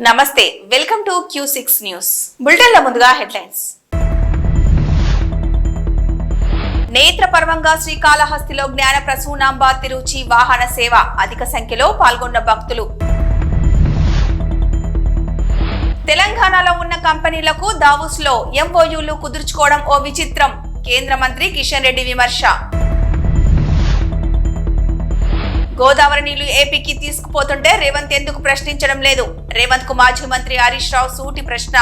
నమస్తే, welcome to Q6 news. బులెటిన్ల ముందుగా headlines. నేత్రపర్వంగా శ్రీకాళహస్తిలో జ్ఞాన ప్రసూనాంబ తిరుచి వాహన సేవ, అధిక సంఖ్యలో పాల్గొన్న భక్తులు. తెలంగాణలో ఉన్న కంపెనీలకు దావోస్ లో MOUలు కుదుర్చుకోవడం ఓ విచిత్రం, కేంద్ర మంత్రి కిషన్ రెడ్డి విమర్శ. గోదావరి నీళ్లు ఏపీకి తీసుకుపోతుంటే రేవంత్ ఎందుకు ప్రశ్నించడం లేదు? రేవంత్ కు మాజీ మంత్రి హరీష్ రావు సూటి ప్రశ్న.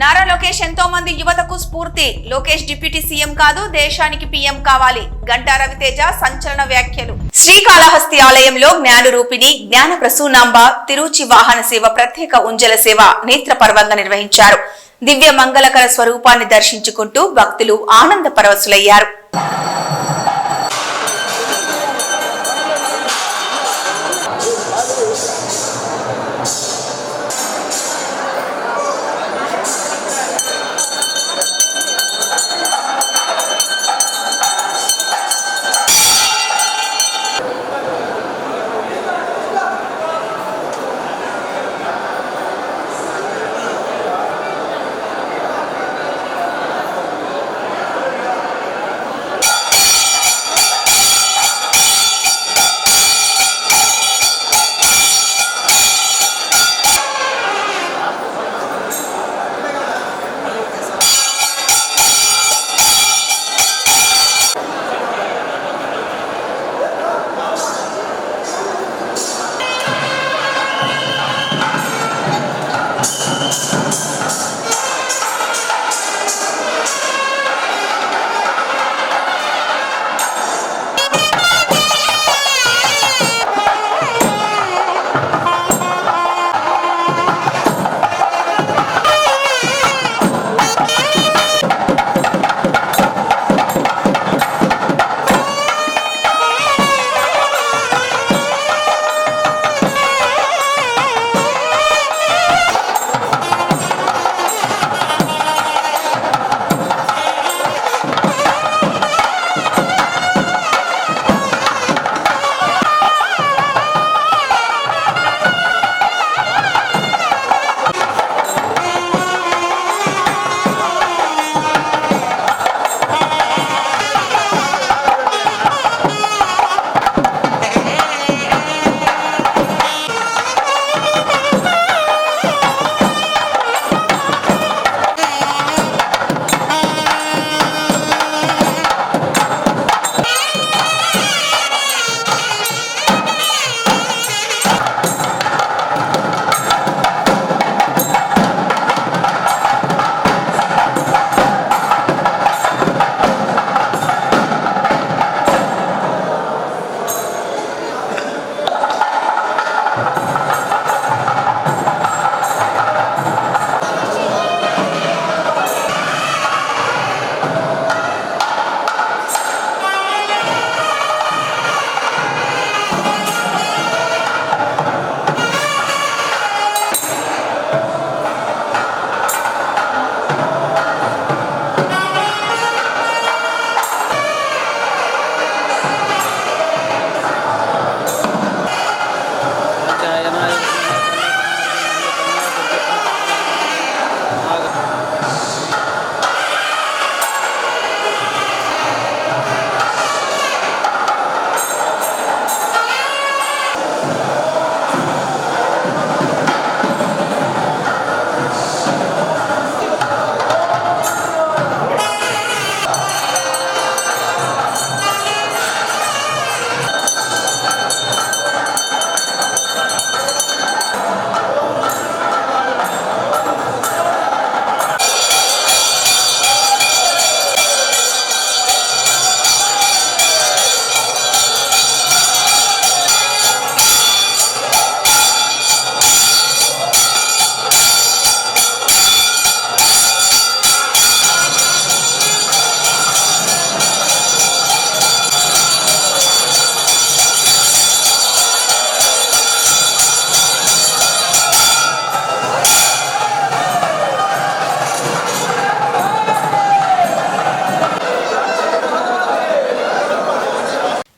నారా లోకేష్ ఎంతో మంది యువతకు స్ఫూర్తి, లోకేష్ డిప్యూటీ సీఎం కాదు, దేశానికి పీఎం కావాలి. గంటా రవితేజ సంచలన వ్యాఖ్యలు. శ్రీకాళహస్తి ఆలయంలో జ్ఞాన రూపిణి జ్ఞాన ప్రసూనాంబ తిరుచి వాహన సేవ, ప్రత్యేక ఉంజల సేవ నేత్రపర్వంగా నిర్వహించారు. దివ్య మంగళకర స్వరూపాన్ని దర్శించుకుంటూ భక్తులు ఆనంద పరవశులయ్యారు.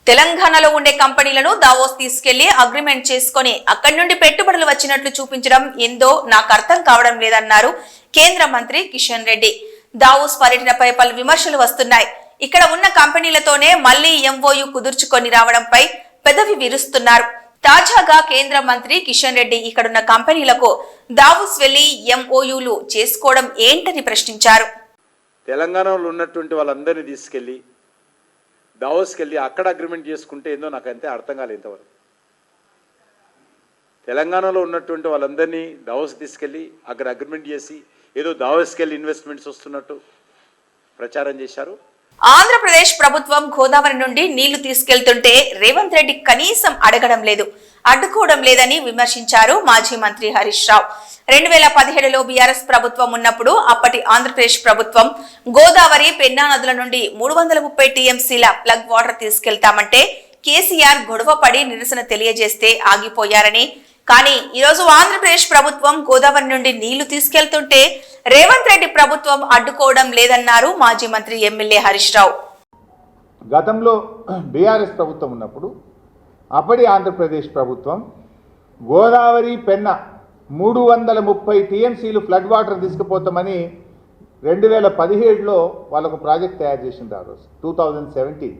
తెలంగాణలో ఉండే కంపెనీలను దావోస్ తీసుకెళ్లి అగ్రిమెంట్ చేసుకుని అక్కడి నుండి పెట్టుబడులు వచ్చినట్లు చూపించడం ఏందో నాకు అర్థం కావడం లేదన్నారు కేంద్ర మంత్రి కిషన్ రెడ్డి. దావోస్ పర్యటనపై పలు విమర్శలు వస్తున్నాయి. ఇక్కడ ఉన్న కంపెనీలతోనే మళ్లీ ఎంఓయూ కుదుర్చుకొని రావడంపై పెదవి విరుస్తున్నారు. తాజాగా కేంద్ర మంత్రి కిషన్ రెడ్డి ఇక్కడున్న కంపెనీలకు దావోస్ వెళ్లి ఎంఓయూలు చేసుకోవడం ఏంటని ప్రశ్నించారు. తెలంగాణలో ఉన్నటువంటి వాళ్ళందరినీ తీసుకెళ్లి దావోస్కి వెళ్ళి అక్కడ అగ్రిమెంట్ చేసుకుంటే ఏందో నాకు అంతే అర్థం కాలేదు ఇంతవరకు. తెలంగాణలో ఉన్నటువంటి వాళ్ళందరినీ దావోస్కి తీసుకెళ్ళి అక్కడ అగ్రిమెంట్ చేసి ఏదో దావోస్కి వెళ్ళి ఇన్వెస్ట్మెంట్స్ వస్తున్నట్టు ప్రచారం చేశారు. ఆంధ్రప్రదేశ్ ప్రభుత్వం గోదావరి నుండి నీళ్లు తీసుకెళ్తుంటే రేవంత్ రెడ్డి కనీసం అడగడం లేదు, అడ్డుకోవడం లేదని విమర్శించారు మాజీ మంత్రి హరీష్ రావు. 2017లో బీఆర్ఎస్ ప్రభుత్వం ఉన్నప్పుడు అప్పటి ఆంధ్రప్రదేశ్ ప్రభుత్వం గోదావరి పెన్నా నదుల నుండి 330 టీఎంసీల ప్లగ్ వాటర్ తీసుకెళ్తామంటే కేసీఆర్ గొడవపడి నిరసన తెలియజేస్తే ఆగిపోయారని, కానీ ఈరోజు ఆంధ్రప్రదేశ్ ప్రభుత్వం గోదావరి నుండి నీళ్లు తీసుకెళ్తుంటే రేవంత్ రెడ్డి ప్రభుత్వం అడ్డుకోవడం లేదన్నారు మాజీ మంత్రి ఎమ్మెల్యే హరీష్ రావు. గతంలో బీఆర్ఎస్ ప్రభుత్వం ఉన్నప్పుడు అప్పటి ఆంధ్రప్రదేశ్ ప్రభుత్వం గోదావరి పెన్నా 330 టీఎంసీలు ఫ్లడ్ వాటర్ తీసుకుపోతామని 2017లో వాళ్ళకు ప్రాజెక్ట్ తయారు చేసింది. ఆ రోజు 2017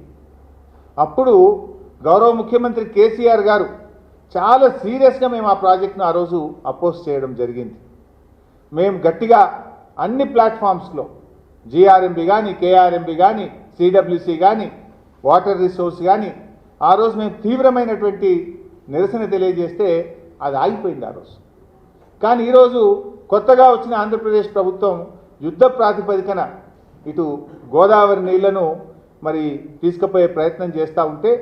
అప్పుడు గౌరవ ముఖ్యమంత్రి కేసీఆర్ గారు చాలా సీరియస్గా మేము ఆ ప్రాజెక్ట్ను ఆ రోజు అపోజ్ చేయడం జరిగింది. మేము గట్టిగా అన్ని ప్లాట్ఫామ్స్లో జిఆర్ఎంబి కానీ, కేఆర్ఎంబి కానీ, సిడబ్ల్యూసి కానీ, వాటర్ రిసోర్స్ కానీ ఆ రోజు మేము తీవ్రమైనటువంటి నిరసన తెలియజేస్తే అది ఆగిపోయింది ఆ రోజు. కానీ ఈరోజు కొత్తగా వచ్చిన ఆంధ్రప్రదేశ్ ప్రభుత్వం యుద్ధ ప్రాతిపదికన ఇటు గోదావరి నీళ్లను మరి తీసుకుపోయే ప్రయత్నం చేస్తూ ఉంటే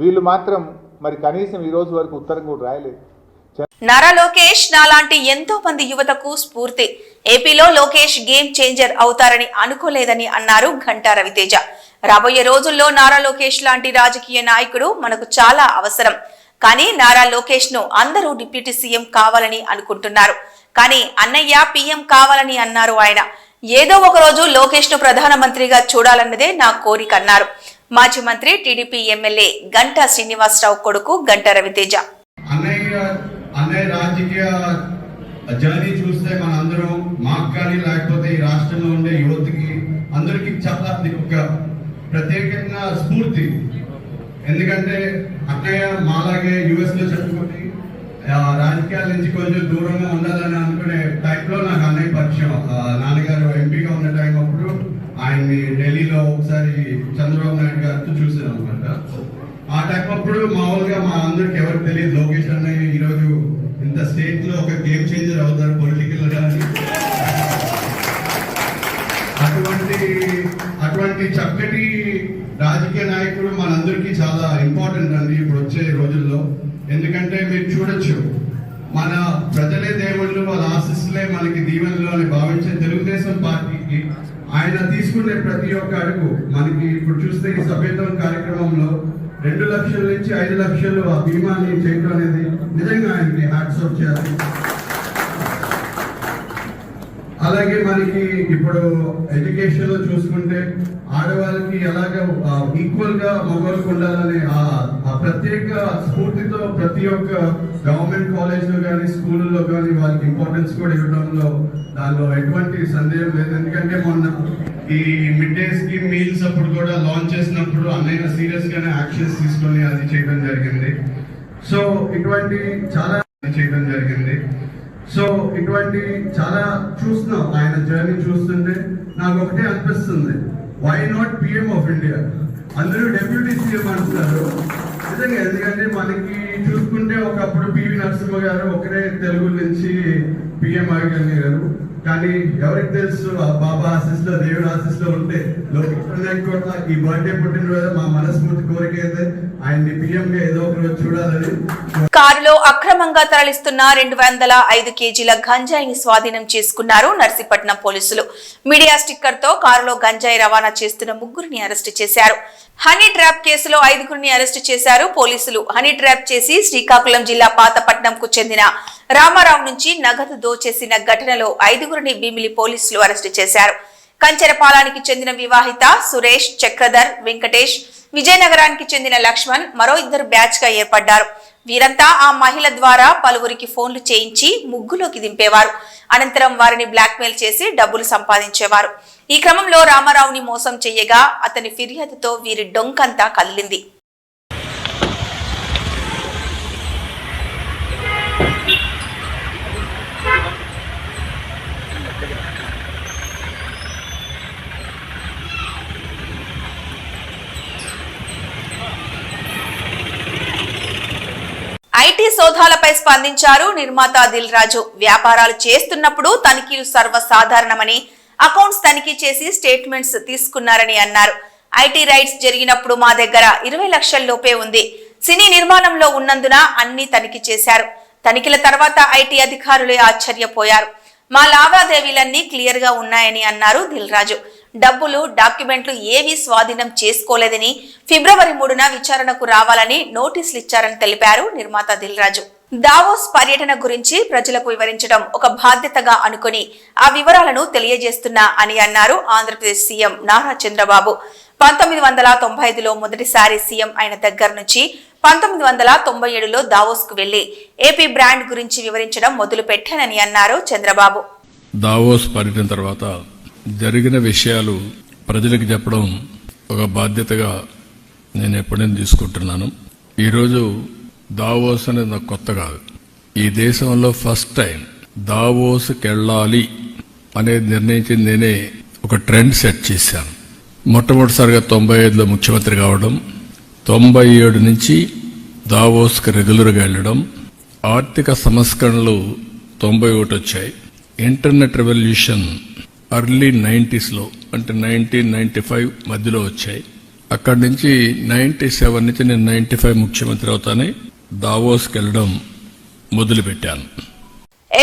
వీళ్ళు మాత్రం మరి కనీసం ఈ రోజు వరకు ఉత్తరం కూడా రాయలేదు. నారా లోకేష్ నాలాంటి ఎంతో మంది యువతకు స్ఫూర్తి. ఏపీలో లోకేష్ గేమ్ చేంజర్ అవుతారని అనుకోలేదని అన్నారు ఘంటా రవితేజ. రాబోయే రోజుల్లో నారా లోకేష్ లాంటి రాజకీయ నాయకుడు మనకు చాలా అవసరం. కానీ నారా లోకేష్ ను అందరూ డిప్యూటీ సీఎం కావాలని అనుకుంటున్నారు, కానీ అన్నయ్య పీఎం కావాలని అన్నారు ఆయన. ఏదో ఒక రోజు లోకేష్ ను ప్రధానమంత్రిగా చూడాలన్నదే నా కోరిక అన్నారు మాజీ మంత్రి టీడీపీ ఎమ్మెల్యే గంటా శ్రీనివాసరావు కొడుకు గంటా రవితేజ. అన్నయ్య రాజకీయ జర్నీ చూస్తే మన అందరం మాకు కానీ లేకపోతే ఈ రాష్ట్రంలో ఉండే యువతకి అందరికీ చాలా ఒక ప్రత్యేకంగా స్ఫూర్తి. ఎందుకంటే అన్నయ్య మాలాగే యుఎస్ లో చెప్పుకొని రాజకీయాల నుంచి కొంచెం దూరంగా ఉండాలని అనుకునే టైంలో నాకు అన్నయ్య పరిచయం. నాన్నగారు ఎంపీగా ఉన్న టైం అప్పుడు ఆయన్ని ఢిల్లీలో ఒకసారి చంద్రబాబు నాయుడు గారితో చూసాను అనమాట. ఆ టైం అప్పుడు మామూలుగా మా అందరికి ఎవరికి తెలియదు లోకేష్ అన్నయ్య ఈరోజు ఇంత స్టేట్ లో ఒక గేమ్ చేంజర్ అవుతారు పొలిటికల్ గా. అటువంటి చక్కటి రాజకీయ నాయకుడు మనందరికీ చాలా ఇంపార్టెంట్ అండి ఇప్పుడు వచ్చే రోజుల్లో. ఎందుకంటే మీరు చూడొచ్చు మన ప్రజలే దేవుళ్ళు, వాళ్ళ ఆశీస్సులే మనకి దీవెనలు అని భావించే తెలుగుదేశం పార్టీకి ఆయన తీసుకునే ప్రతి ఒక్క అడుగు మనకి ఇప్పుడు చూస్తే ఈ సభ్యత్వం కార్యక్రమంలో 2 లక్షల నుంచి 5 లక్షలు ఆ బీమాని చేయడం అనేది నిజంగా ఆయనకి హ్యాట్స్ ఆఫ్ చేయాలి. అలాగే మనకి ఇప్పుడు ఎడ్యుకేషన్ లో చూసుకుంటే ఆడవాళ్ళకి ఎలాగ ఈక్వల్ గా మగవాళ్ళకి ఉండాలనే ఆ ప్రత్యేక స్ఫూర్తితో ప్రతి ఒక్క గవర్నమెంట్ కాలేజ్ లో కానీ స్కూల్లో కానీ వాళ్ళకి ఇంపార్టెన్స్ కూడా ఇవ్వడంలో దానిలో ఎటువంటి సందేహం లేదు. ఎందుకంటే మొన్న ఈ మిడ్ డే స్కీమ్ మీల్స్ అప్పుడు కూడా లాంచ్ చేసినప్పుడు అన్నయ్య సీరియస్ గానే యాక్షన్స్ తీసుకొని అది చేయడం జరిగింది. సో ఇటువంటి చాలా చూస్తున్నాం. ఆయన జర్నీ చూస్తుంటే నాకు ఒకటే అనిపిస్తుంది, why not PM of India? అందరూ డెప్యూటీ సీఎం అంటున్నారు నిజంగా. ఎందుకంటే మనకి చూసుకుంటే ఒకప్పుడు పివి నరసింహ గారు ఒకరే తెలుగు నుంచి పిఎం అయ్యగలిగారు. కానీ ఎవరికి తెలుసు బాబా ఆశీస్సులో దేవుడు ఆశీస్సులో ఉంటే లోకేష్ కూడా ఈ బర్త్డే పుట్టినరోజు మా మనస్ఫూర్తి కోరిక అయితే ఆయన్ని పిఎం గా ఏదో ఒక రోజు చూడాలని. కారులో అక్రమంగా తరలిస్తున్న 205 కేజీల గంజాయిని స్వాధీనం చేసుకున్నారు నర్సీపట్నం పోలీసులు. మీడియా స్టిక్కర్ తో కారులో గంజాయి రవాణా చేస్తున్న 3గురిని అరెస్టు చేశారు. హనీ ట్రాప్ కేసులో 5గురిని అరెస్టు చేశారు పోలీసులు. హనీ ట్రాప్ చేసి శ్రీకాకుళం జిల్లా పాతపట్నంకు చెందిన రామారావు నుంచి నగదు దోచేసిన ఘటనలో 5గురిని భీమిలి పోలీసులు అరెస్టు చేశారు. కంచెరపాలానికి చెందిన వివాహిత సురేష్, చక్రధర్, వెంకటేష్, విజయనగరానికి చెందిన లక్ష్మణ్ మరో 2 బ్యాచ్ గా ఏర్పడ్డారు. వీరంతా ఆ మహిళ ద్వారా పలువురికి ఫోన్లు చేయించి ముగ్గులోకి దింపేవారు. అనంతరం వారిని బ్లాక్మెయిల్ చేసి డబ్బులు సంపాదించేవారు. ఈ క్రమంలో రామారావుని మోసం చేయగా అతని ఫిర్యాదుతో వీరి డొంకంతా కదిలింది. ఐటీ సోదాలపై స్పందించారు నిర్మాత దిల్ రాజు. వ్యాపారాలు చేస్తున్నప్పుడు తనిఖీలు సర్వసాధారణమని, అకౌంట్స్ తనిఖీ చేసి స్టేట్మెంట్స్ తీసుకున్నారని అన్నారు. ఐటీ రైట్స్ జరిగినప్పుడు మా దగ్గర 20 లక్షల లోపే ఉంది. సినీ నిర్మాణంలో ఉన్నందున అన్ని తనిఖీ చేశారు. తనిఖీల తర్వాత ఐటీ అధికారులే ఆశ్చర్యపోయారు. మా లావాదేవీలన్నీ క్లియర్ గా ఉన్నాయని అన్నారు దిల్ రాజు. డబ్బులు, డాక్యుమెంట్లు ఏవీ స్వాధీనం చేసుకోలేదని, ఫిబ్రవరి 3న విచారణకు రావాలని నోటీసులు ఇచ్చారని తెలిపారు నిర్మాత దిల్ రాజు. దావోస్ పర్యటన గురించి ప్రజలకు వివరించడం ఒక బాధ్యతగా అనుకుని ఆ వివరాలను తెలియజేస్తున్నా అని అన్నారు ఆంధ్రప్రదేశ్ సీఎం నారా చంద్రబాబు. 1995లో మొదటిసారి సీఎం అయిన దగ్గర నుంచి 1997లో దావోస్ కు వెళ్లి ఏపీ బ్రాండ్ గురించి వివరించడం మొదలు పెట్టానని అన్నారు చంద్రబాబు. దావోస్ పర్యటన తర్వాత జరిగిన విషయాలు ప్రజలకు చెప్పడం ఒక బాధ్యతగా నేను ఎప్పుడైనా తీసుకుంటున్నాను. ఈరోజు దావోస్ అనేది నాకు కొత్త కాదు. ఈ దేశంలో ఫస్ట్ టైం దావోస్కి వెళ్ళాలి అనేది నిర్ణయించింది నేనే. ఒక ట్రెండ్ సెట్ చేశాను. మొట్టమొదటిసారిగా 95లో ముఖ్యమంత్రి కావడం, 97 నుంచి దావోస్కి రెగ్యులర్గా వెళ్ళడం, ఆర్థిక సంస్కరణలు 91 వచ్చాయి. ఇంటర్నెట్ రెవల్యూషన్ ఎర్లీ 90sలో అంటే 1995 మధ్యలో వచ్చాయి. అక్కడి నుంచి 97 నుంచి నేను 95 ముఖ్యమంత్రి అవుతానే దావోస్కి వెళ్ళడం మొదలుపెట్టాను.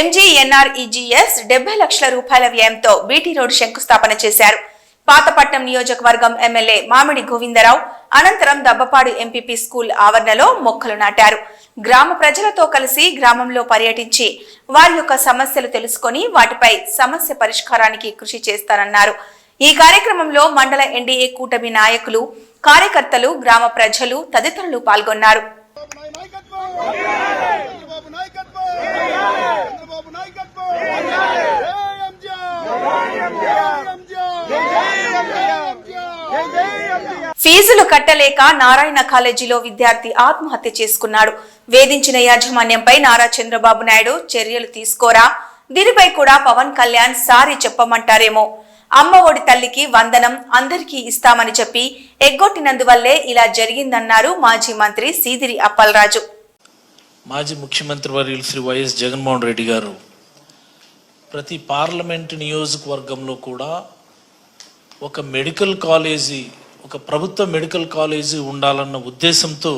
ఎంజీఎన్ఆర్ఈజీఎస్ 70 లక్షల రూపాయల వ్యయంతో బీటీ రోడ్ శంకుస్థాపన చేశారు. పాతపట్నం నియోజకవర్గం ఎమ్మెల్యే మామిడి గోవిందరావు అనంతరం దబ్బపాడు ఎంపీపీ స్కూల్ ఆవరణలో మొక్కలు నాటారు. గ్రామ ప్రజలతో కలిసి గ్రామంలో పర్యటించి వారి యొక్క సమస్యలు తెలుసుకుని వాటిపై సమస్య పరిష్కారానికి కృషి చేస్తారన్నారు. ఈ కార్యక్రమంలో మండల ఎన్డీఏ కూటమి నాయకులు, కార్యకర్తలు, గ్రామ ప్రజలు తదితరులు పాల్గొన్నారు. ఫీజులు కట్టలేక నారాయణ కాలేజీలో విద్యార్థి ఆత్మహత్య చేసుకున్నాడు. వేధించిన యాజమాన్యంపై నారా చంద్రబాబు నాయుడు చర్యలు తీసుకోరా? దీనిపై కూడా పవన్ కళ్యాణ్ సారీ చెప్పమంటారేమో. అమ్మ ఒడి తల్లికి వందనం అందరికీ ఇస్తామని చెప్పి ఎగ్గొట్టినందువల్లే ఇలా జరిగిందన్నారు మాజీ మంత్రి సీదిరి అప్పలరాజు. మాజీ ముఖ్యమంత్రి వర్యులు శ్రీ వైఎస్ జగన్మోహన్ రెడ్డి గారు ప్రతి పార్లమెంటు నియోజకవర్గంలో కూడా ఒక మెడికల్ కాలేజీ, ఒక ప్రభుత్వ మెడికల్ కాలేజీ ఉండాలన్న ఉద్దేశంతో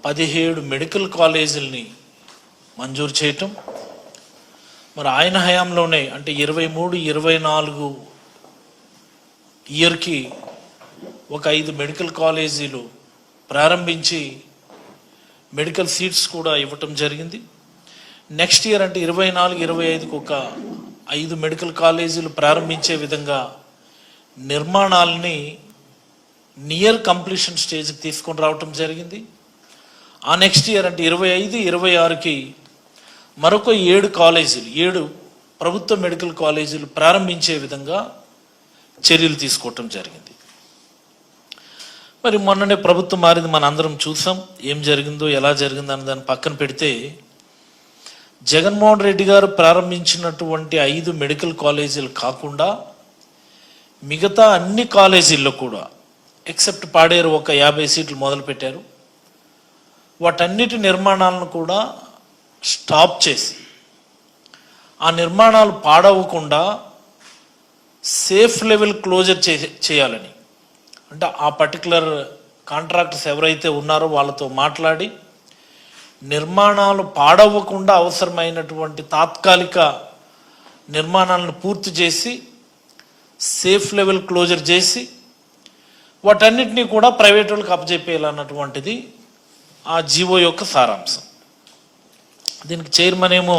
17 మెడికల్ కాలేజీలని మంజూరు చేయటం, మరి ఆయన హయాంలోనే అంటే 23-24 ఇయర్కి ఒక 5 మెడికల్ కాలేజీలు ప్రారంభించి మెడికల్ సీట్స్ కూడా ఇవ్వటం జరిగింది. నెక్స్ట్ ఇయర్ అంటే 24-25కు ఒక 5 మెడికల్ కాలేజీలు ప్రారంభించే విధంగా నిర్మాణాలని నియర్ కంప్లీషన్ స్టేజ్కి తీసుకొని రావటం జరిగింది. ఆ నెక్స్ట్ ఇయర్ అంటే 25-26కి మరొక 7 కాలేజీలు, 7 ప్రభుత్వ మెడికల్ కాలేజీలు ప్రారంభించే విధంగా చర్యలు తీసుకోవటం జరిగింది. మరి మొన్ననే ప్రభుత్వం మారింది, మన అందరం చూసాం. ఏం జరిగిందో, ఎలా జరిగిందో అని దాన్ని పక్కన పెడితే, జగన్మోహన్ రెడ్డి గారు ప్రారంభించినటువంటి 5 మెడికల్ కాలేజీలు కాకుండా మిగతా అన్ని కాలేజీల్లో కూడా ఎక్సెప్ట్ పాడేరు ఒక 50 సీట్లు మొదలుపెట్టారు. వాటన్నిటి నిర్మాణాలను కూడా స్టాప్ చేసి ఆ నిర్మాణాలు పాడవకుండా సేఫ్ లెవెల్ క్లోజర్ చేయాలని, అంటే ఆ పర్టికులర్ కాంట్రాక్టర్స్ ఎవరైతే ఉన్నారో వాళ్ళతో మాట్లాడి నిర్మాణాలు పాడవకుండా అవసరమైనటువంటి తాత్కాలిక నిర్మాణాలను పూర్తి చేసి సేఫ్ లెవెల్ క్లోజర్ చేసి వాటన్నిటినీ కూడా ప్రైవేట్ వాళ్ళకి అప్పచెప్పేయాలన్నటువంటిది ఆ జీవో యొక్క సారాంశం. దీనికి చైర్మన్ ఏమో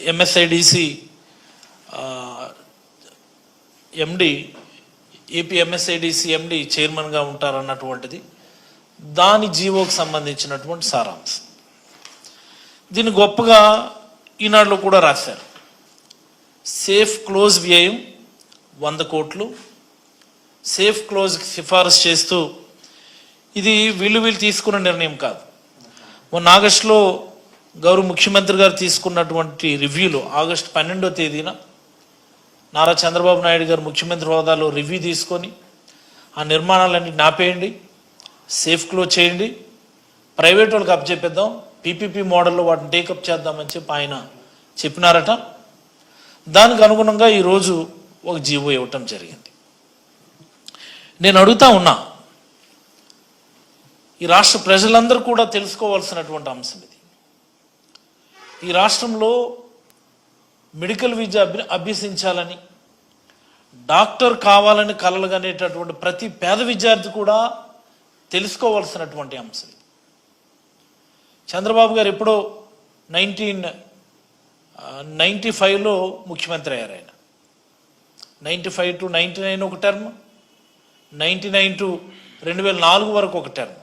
ఎంఎస్ఐడిసి ఎండి ఏపీ ఎంఎస్ఐడిసి ఎండి చైర్మన్గా ఉంటారన్నటువంటిది దాని జీవోకి సంబంధించినటువంటి సారాంశం. దీన్ని గొప్పగా ఈనాడులో కూడా రాశారు. సేఫ్ క్లోజ్ వ్యయం 100 కోట్లు, సేఫ్ క్లోజ్కి సిఫారసు చేస్తూ, ఇది వీళ్ళు తీసుకున్న నిర్ణయం కాదు. మొన్న ఆగస్టులో గౌరవ ముఖ్యమంత్రి గారు తీసుకున్నటువంటి రివ్యూలో ఆగస్టు 12వ తేదీన నారా చంద్రబాబు నాయుడు గారు ముఖ్యమంత్రి హోదాలో రివ్యూ తీసుకొని ఆ నిర్మాణాలన్నీ నాపేయండి, సేఫ్ క్లోజ్ చేయండి, ప్రైవేట్ వాళ్ళకి అప్పచెప్పేద్దాం, పీపీపీ మోడల్లో వాటిని టేకప్ చేద్దామని చెప్పి ఆయన చెప్పినారట. దానికి అనుగుణంగా ఈరోజు ఒక జీవో ఇవ్వటం జరిగింది. నేను అడుగుతా ఉన్నా, ఈ రాష్ట్ర ప్రజలందరూ కూడా తెలుసుకోవాల్సినటువంటి అంశం ఇది. ఈ రాష్ట్రంలో మెడికల్ విద్య అభ్యసించాలని, డాక్టర్ కావాలని కలలుగనేటటువంటి ప్రతి పేద విద్యార్థి కూడా తెలుసుకోవాల్సినటువంటి అంశం. చంద్రబాబు గారు ఎప్పుడో 1995లో ముఖ్యమంత్రి అయ్యారు. ఆయన 95 to 99 ఒక టర్మ్, 99 to 2004 వరకు ఒక టర్మ్.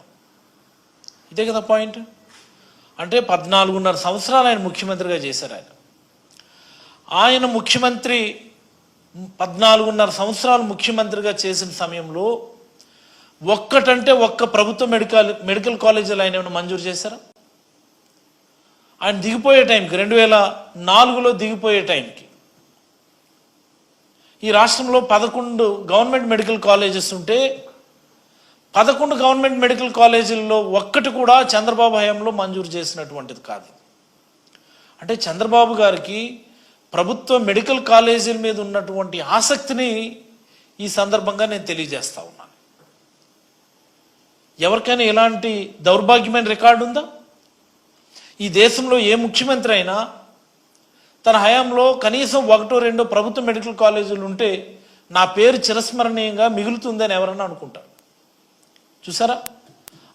ఇదే కదా పాయింట్. అంటే 14.5 సంవత్సరాలు ఆయన ముఖ్యమంత్రిగా చేశారు. ఆయన ముఖ్యమంత్రి 14.5 సంవత్సరాలు ముఖ్యమంత్రిగా చేసిన సమయంలో ఒక్కటంటే ఒక్క ప్రభుత్వ మెడికల్ కాలేజీలు ఆయన ఏమైనా మంజూరు చేశారా? ఆయన దిగిపోయే టైంకి 2004లో దిగిపోయే టైంకి ఈ రాష్ట్రంలో 11 గవర్నమెంట్ మెడికల్ కాలేజెస్ ఉంటే 11 గవర్నమెంట్ మెడికల్ కాలేజీల్లో ఒక్కటి కూడా చంద్రబాబు హయాంలో మంజూరు చేసినటువంటిది కాదు. అంటే చంద్రబాబు గారికి ప్రభుత్వ మెడికల్ కాలేజీల మీద ఉన్నటువంటి ఆసక్తిని ఈ సందర్భంగా నేను తెలియజేస్తా ఉన్నాను. ఎవరికైనా ఇలాంటి దౌర్భాగ్యమైన రికార్డు ఉందా? ఈ దేశంలో ఏ ముఖ్యమంత్రి అయినా తన హయాంలో కనీసం 1-2 ప్రభుత్వ మెడికల్ కాలేజీలు ఉంటే నా పేరు చిరస్మరణీయంగా మిగులుతుందని ఎవరన్నా అనుకుంటారు. చూసారా,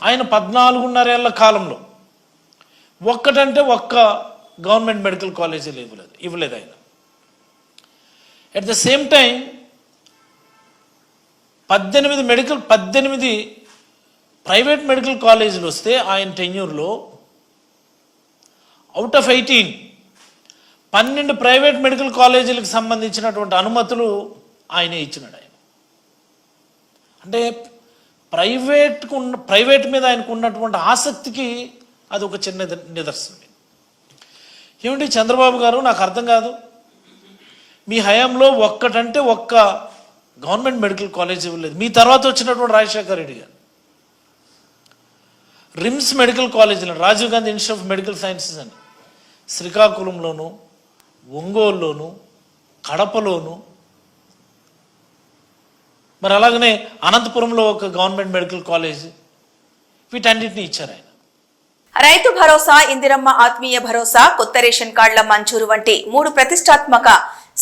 ఆయన 14.5 ఏళ్ల కాలంలో ఒక్కటంటే ఒక్క గవర్నమెంట్ మెడికల్ కాలేజీలు ఇవ్వలేదు ఆయన. At the same time 18 private medical కాలేజీలు వస్తే ఆయన టెన్యూర్లో అవుట్ ఆఫ్ 18 12 ప్రైవేట్ మెడికల్ కాలేజీలకు సంబంధించినటువంటి అనుమతులు ఆయనే ఇచ్చినాడు. ఆయన అంటే ప్రైవేట్ మీద ఆయనకు ఉన్నటువంటి ఆసక్తికి అది ఒక చిన్న నిదర్శనం. ఏమిటి చంద్రబాబు గారు, నాకు అర్థం కాదు, మీ హయాంలో ఒక్కటంటే ఒక్క గవర్నమెంట్ మెడికల్ కాలేజ్ ఇవ్వలేదు. మీ తర్వాత వచ్చినటువంటి రాజశేఖర రెడ్డి గారు రిమ్స్ మెడికల్ కాలేజీలో, Rajiv Gandhi institute of medical sciences అని శ్రీకాకుళంలోను, ఒంగోలులోను, కడపలోను, మరి అలాగనే అనంతపురంలో ఒక గవర్నమెంట్ మెడికల్ కాలేజ్, వీటన్నిటిని ఇచ్చారు ఆయన. రైతు భరోసా, ఇందిరమ్మ ఆత్మీయ భరోసా, కొత్త రేషన్ కార్డుల మంజూరు వంటి 3 ప్రతిష్టాత్మక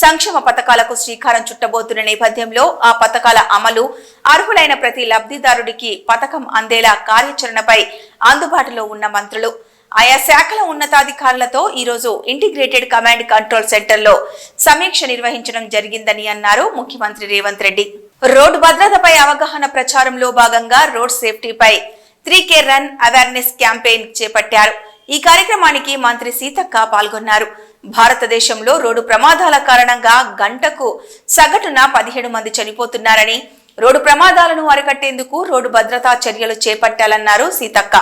సంక్షేమ పథకాలకు శ్రీకారం చుట్టబోతున్న నేపథ్యంలో ఆ పథకాల అమలు, అర్హులైన ప్రతి లబ్ధిదారుడికి పథకం అందేలా కార్యాచరణపై అందుబాటులో ఉన్న మంత్రులు ఆయా శాఖల ఉన్నతాధికారులతో ఈరోజు ఇంటిగ్రేటెడ్ కమాండ్ కంట్రోల్ సెంటర్లో సమీక్ష నిర్వహించడం జరిగిందని అన్నారు ముఖ్యమంత్రి రేవంత్ రెడ్డి. రోడ్డు భద్రతపై అవగాహన ప్రచారంలో భాగంగా రోడ్ సేఫ్టీపై 3K రన్ అవేర్నెస్ క్యాంపెయిన్ చేపట్టారు. ఈ కార్యక్రమానికి మంత్రి సీతక్క పాల్గొన్నారు. భారతదేశంలో రోడ్డు ప్రమాదాల కారణంగా గంటకు సగటున 17 మంది చనిపోతున్నారని, రోడ్డు ప్రమాదాలను అరికట్టేందుకు రోడ్డు భద్రతా చర్యలు చేపట్టాలన్నారు సీతక్క.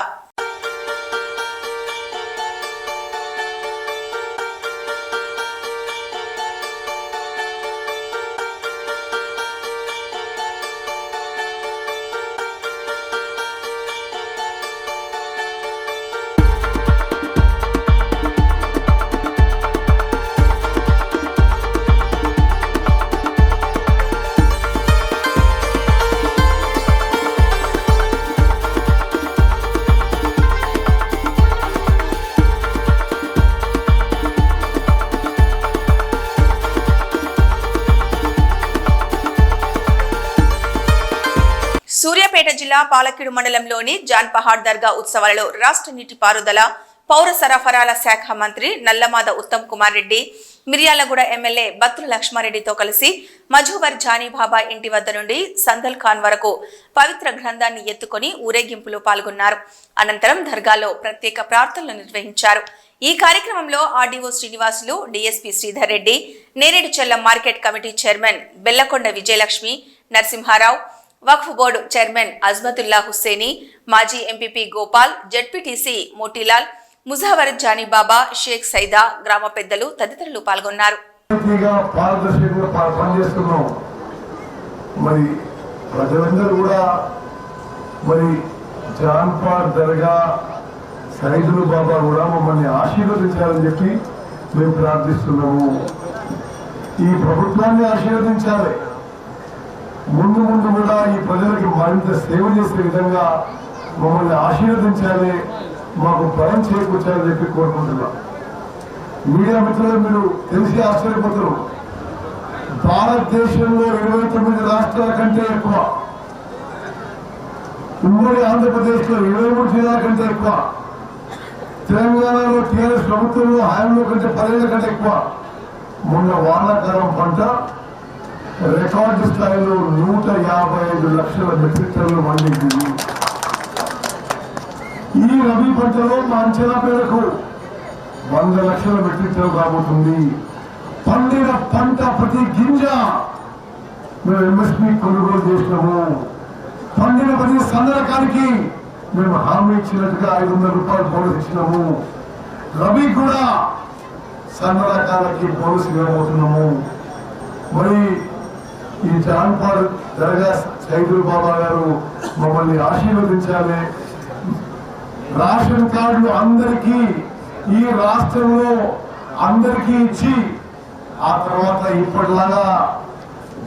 సూర్యాపేట జిల్లా పాలక్కిడు మండలంలోని జాన్ పహాడ్ దర్గా ఉత్సవాలలో రాష్ట్ర నీటిపారుదల, పౌర సరఫరాల శాఖ మంత్రి నల్లమాద ఉత్తమ్ కుమార్ రెడ్డి, మిర్యాలగూడ ఎమ్మెల్యే బత్తుల లక్ష్మారెడ్డితో కలిసి మజువర్ జానీబాబా ఇంటి వద్ద నుండి సందల్ ఖాన్ వరకు పవిత్ర గ్రంథాన్ని ఎత్తుకొని ఊరేగింపులో పాల్గొన్నారు. అనంతరం దర్గాలో ప్రత్యేక ప్రార్థనలు నిర్వహించారు. ఈ కార్యక్రమంలో RDO Srinivasulu, DSP Sridhar Reddy, Neredcherla market committee chairman Bellakonda Vijayalakshmi, Narasimharao, Waqf board chairman Azmatullah Hussaini, మాజీ ఎంపీపీ గోపాల్, జడ్పీటీసీ మోటీలాల్, ముజావర్ జానీబాబా, షేక్ సైదా, గ్రామ పెద్దలు తదితరులు పాల్గొన్నారు. మరి ప్రజలందరూ కూడా మరి జాన్పాడ్ దర్గా సైదులు బాబా కూడా మమ్మల్ని ఆశీర్వదించాలని చెప్పి మేము ప్రార్థిస్తున్నాము. ఈ ప్రభుత్వాన్ని ఆశీర్వదించాలి. ముందు ముందు కూడా ఈ ప్రజలకి మరింత సేవ చేసే విధంగా మమ్మల్ని ఆశీర్వదించాలి, మాకు బలం చేకూర్చాలని చెప్పి కోరుకుంటున్నాం. మీడియా మిత్రులు మీరు తెలిసి ఆశ్చర్యపోతారు. భారతదేశంలో 29 రాష్ట్రాల కంటే ఎక్కువ, ఉమ్మడి ఆంధ్రప్రదేశ్లో 23 జిల్లాల కంటే ఎక్కువ, తెలంగాణలో టీఆర్ఎస్ ప్రభుత్వంలో హయాంలో కంటే 10 ఏళ్ల కంటే ఎక్కువ మొన్న వానాకాలం పంట రికార్డు స్థాయిలో 155 లక్షల మెట్రిక్ టన్నులు పండింది. ఈ రబీ పంటలో మా అంచనా మేరకు 100 లక్షల మెట్రిక్ టన్నులు రాబోతుంది. పండిన పంట ప్రతి గింజ మేము ఎంఎస్పీ కొనుగోలు చేసినాము. పండిన ప్రతి సందర్భానికి మేము హామీ ఇచ్చినట్టుగా 500 రూపాయలు బోనస్ ఇచ్చినాము. రబీ కూడా సన్న రకాలకి బోనస్ ఇవ్వబోతున్నాము. మరి ఈ జాన్పాడ్ దర్గా సైదుల్ బాబా గారు మమ్మల్ని ఆశీర్వదించాలి. రేషన్ కార్డులు అందరికీ ఈ రాష్ట్రంలో అందరికీ ఇచ్చి, ఆ తర్వాత ఇప్పటిలాగా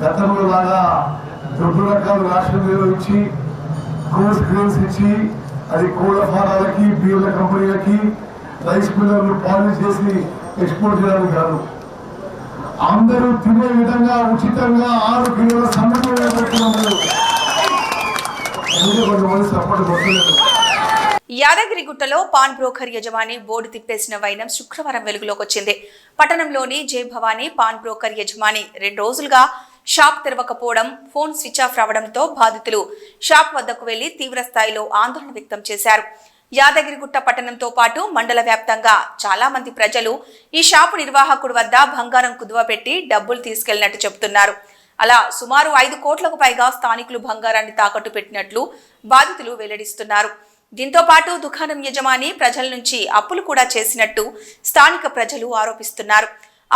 గతంలో లాగా దొడ్డు రకాల రేషన్ ఇచ్చి, కోర్స్ గ్రెయిన్స్ ఇచ్చి, అది కోళ్ల ఫారాలకి, బియ్యాల కంపెనీలకి, రైస్ మిల్లర్లు పాలిష్ చేసి ఎక్స్పోర్ట్ చేయడానికి కాదు, అందరూ తినే విధంగా ఉచితంగా 6 కిలోల సన్నబియ్యం పెడుతున్నాము. కొంతమంది సపోర్ట్ కొట్టలేదు. యాదగిరిగుట్టలో పాన్ బ్రోకర్ యజమాని బోర్డు తిప్పేసిన వైనం శుక్రవారం వెలుగులోకి వచ్చింది. పట్టణంలోని జై భవానీ పాన్ బ్రోకర్ యజమాని 2 రోజులుగా షాప్ తెరవకపోవడం, ఫోన్ స్విచ్ ఆఫ్ రావడంతో బాధితులు షాప్ వద్దకు వెళ్లి తీవ్ర స్థాయిలో ఆందోళన వ్యక్తం చేశారు. యాదగిరిగుట్ట పట్టణంతో పాటు మండల వ్యాప్తంగా చాలా మంది ప్రజలు ఈ షాపు నిర్వాహకుడి వద్ద బంగారం కుదువపెట్టి డబ్బులు తీసుకెళ్లినట్టు చెబుతున్నారు. అలా సుమారు 5 కోట్లకు పైగా స్థానికులు బంగారాన్ని తాకట్టు పెట్టినట్లు బాధితులు వెల్లడిస్తున్నారు. దీంతో పాటు దుకాణం యజమాని ప్రజల నుంచి అప్పులు కూడా చేసినట్టు స్థానిక ప్రజలు ఆరోపిస్తున్నారు.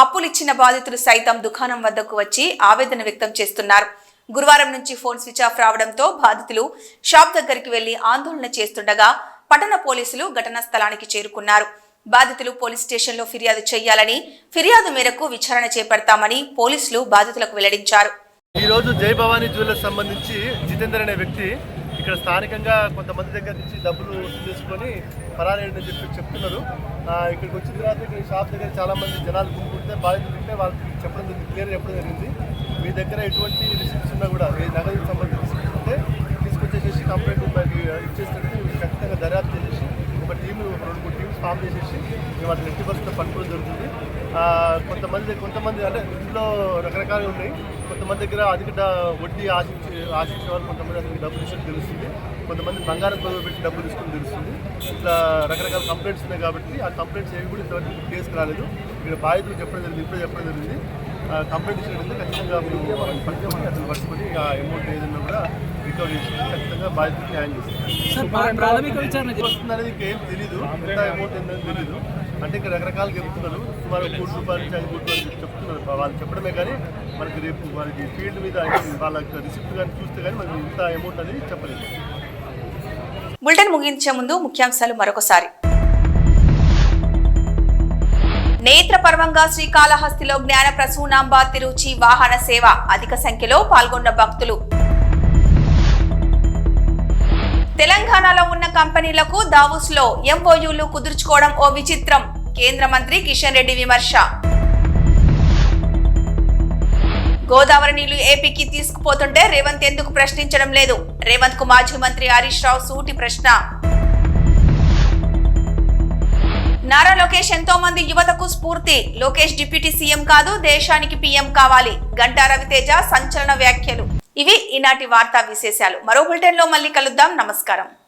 అప్పులిచ్చిన బాధితులు సైతం దుకాణం వద్దకు వచ్చి ఆవేదన వ్యక్తం చేస్తున్నారు. గురువారం నుంచి ఫోన్ స్విచ్ ఆఫ్ రావడంతో బాధితులు షాప్ దగ్గరికి వెళ్లి ఆందోళన చేస్తుండగా పట్టణ పోలీసులు ఘటనా స్థలానికి చేరుకున్నారు. బాధితులు పోలీస్ స్టేషన్లో ఫిర్యాదు చేయాలని, ఫిర్యాదు మేరకు విచారణ చేపడతామని పోలీసులు బాధితులకు వెల్లడించారు. ఈ రోజు జై భవానీ జ్యువెలర్స్ సంబంధించి జితేందర్ అనే వ్యక్తి ఇక్కడ స్థానికంగా కొంతమంది దగ్గర నుంచి డబ్బులు వసూలు చేసుకొని పరారేయని చెప్తున్నారు. ఇక్కడికి వచ్చిన తర్వాత ఇక్కడ షాప్ దగ్గర చాలా మంది జనాలు గుంపుకుంటే బాధితులు ఉంటే వాళ్ళకి క్లియర్ చెప్పడం జరిగింది. మీ దగ్గర ఎటువంటి రిసిప్ట్స్ ఉన్నా కూడా మీ నగదుకు సంబంధించి ఉంటే తీసుకొచ్చేసి కంప్లైంట్ ఇచ్చేసినట్టు ఖచ్చితంగా దర్యాప్తు చేసేసి ఒక టీము 2-3 టీమ్స్ ఫామ్ చేసేసి మేము వాటిని ఎట్టి పరిస్థితుల్లో పట్టుకోవడం జరుగుతుంది. కొంతమంది అంటే ఇంట్లో రకరకాలు ఉన్నాయి. కొంతమంది దగ్గర అధిక వడ్డీ ఆశించే వాళ్ళు కొంతమంది అతనికి డబ్బులు ఇచ్చి తెలుస్తుంది. కొంతమంది బంగారం కొలువు పెట్టి డబ్బులు తీసుకుని తెలుస్తుంది. ఇట్లా రకరకాల కంప్లైంట్స్ ఉన్నాయి కాబట్టి ఆ కంప్లైంట్స్ ఏవి కూడా ఇంతవరకు కేసుకు రాలేదు. ఇక్కడ బాధితులు చెప్పడం జరిగింది, ఇప్పుడే చెప్పడం జరిగింది. కంప్లైంట్ ఇచ్చినట్టు ఖచ్చితంగా పట్టుకొని అతను పట్టుకొని ఆ అమౌంట్ ఏదైనా కూడా రికవర్ చేసి ఖచ్చితంగా బాధితులకు న్యాయం చేస్తారు. వస్తుందనేది ఇంకేం తెలీదు, ఎంత అమౌంట్ ఏంటనేది తెలీదు. అంటే ఇంకా రకరకాలుగా చెప్తున్నారు. సుమారు 1 కోటి రూపాయలు నుంచి 5 కోట్ల రూపాయలు చెప్తున్నారు. వాళ్ళు చెప్పడమే కానీ మనకి రేపు వాళ్ళకి ఫీల్డ్ మీద వాళ్ళ రిసిప్ట్ కానీ చూస్తే కానీ మనకి ఇంత అమౌంట్ అనేది చెప్పలేదు. బులెటిన్ ముగించే ముందు ముఖ్యాంశాలు మరొకసారి. నేత్రపర్వంగా శ్రీకాళహస్తిలో జ్ఞాన ప్రసూనాంబ తిరుచి వాహన సేవ, అధిక సంఖ్యలో పాల్గొన్న భక్తులు. తెలంగాణలో ఉన్న కంపెనీలకు దావోస్ లో ఎంఓయూలు కుదుర్చుకోవడం ఓ విచిత్రం, కేంద్ర మంత్రి కిషన్ రెడ్డి విమర్శ. గోదావరి నీళ్లు ఏపీకి తీసుకుపోతుంటే రేవంత్ ఎందుకు ప్రశ్నించడం లేదు? రేవంత్ కు మాజీ మంత్రి హరీష్ రావు సూటి ప్రశ్న. నారా లోకేష్ ఎంతో మంది యువతకు స్ఫూర్తి. లోకేష్ డిప్యూటీ సీఎం కాదు, దేశానికి పీఎం కావాలి. గంటా రవితేజ సంచలన వ్యాఖ్యలు. ఇవి ఈనాటి వార్తా విశేషాలు. మరో బులెటిన్ లో మళ్ళీ కలుద్దాం. నమస్కారం.